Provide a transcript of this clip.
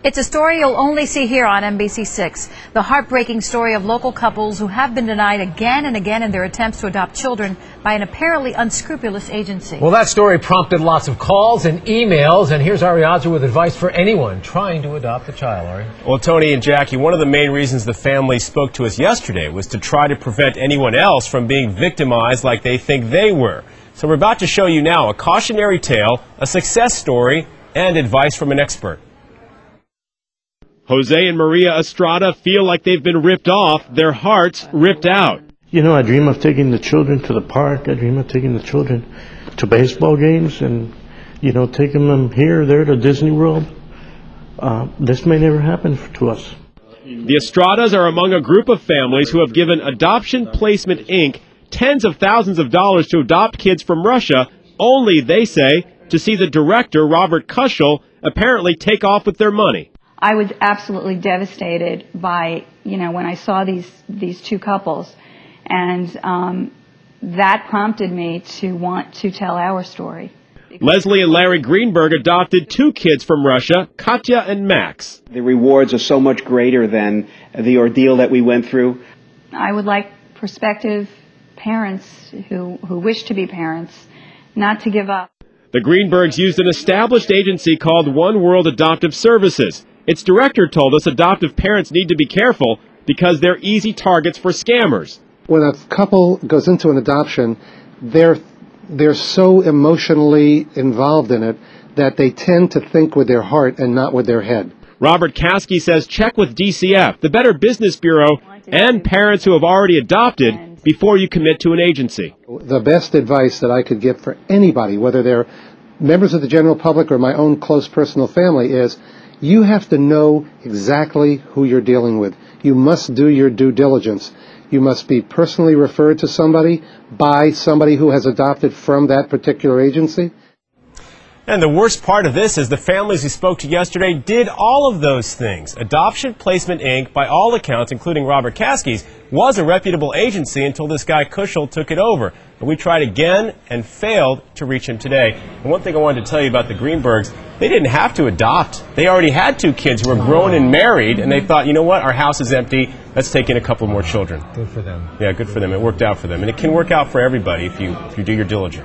It's a story you'll only see here on NBC6. The heartbreaking story of local couples who have been denied again and again in their attempts to adopt children by an apparently unscrupulous agency. Well, that story prompted lots of calls and emails, and here's Ariadne with advice for anyone trying to adopt a child. Ari? Well, Tony and Jackie, one of the main reasons the family spoke to us yesterday was to try to prevent anyone else from being victimized like they think they were. So we're about to show you now a cautionary tale, a success story, and advice from an expert. Jose and Maria Estrada feel like they've been ripped off, their hearts ripped out. You know, I dream of taking the children to the park. I dream of taking the children to baseball games and, taking them here, there, to Disney World. This may never happen to us. The Estradas are among a group of families who have given Adoption Placement, Inc. tens of thousands of dollars to adopt kids from Russia, only, they say, to see the director, Robert Kushel, apparently take off with their money. I was absolutely devastated by, when I saw these two couples, and that prompted me to want to tell our story. Leslie and Larry Greenberg adopted two kids from Russia, Katya and Max. The rewards are so much greater than the ordeal that we went through. I would like prospective parents who wish to be parents not to give up. The Greenbergs used an established agency called One World Adoptive Services. Its director told us adoptive parents need to be careful because they're easy targets for scammers. When a couple goes into an adoption, they're so emotionally involved in it that they tend to think with their heart and not with their head. Robert Caskey says check with DCF, the Better Business Bureau, and parents who have already adopted before you commit to an agency. The best advice that I could give for anybody, whether they're members of the general public or my own close personal family, is you have to know exactly who you're dealing with. You must do your due diligence. You must be personally referred to somebody by somebody who has adopted from that particular agency. And the worst part of this is the families we spoke to yesterday did all of those things. Adoption Placement, Inc., by all accounts, including Robert Caskey's, was a reputable agency until this guy Kushel took it over. But we tried again and failed to reach him today. And one thing I wanted to tell you about the Greenbergs, they didn't have to adopt. They already had two kids who were grown and married, and they thought, you know what, our house is empty, let's take in a couple more children. Good for them. Yeah, good for them. It worked out for them. And it can work out for everybody if you do your diligence.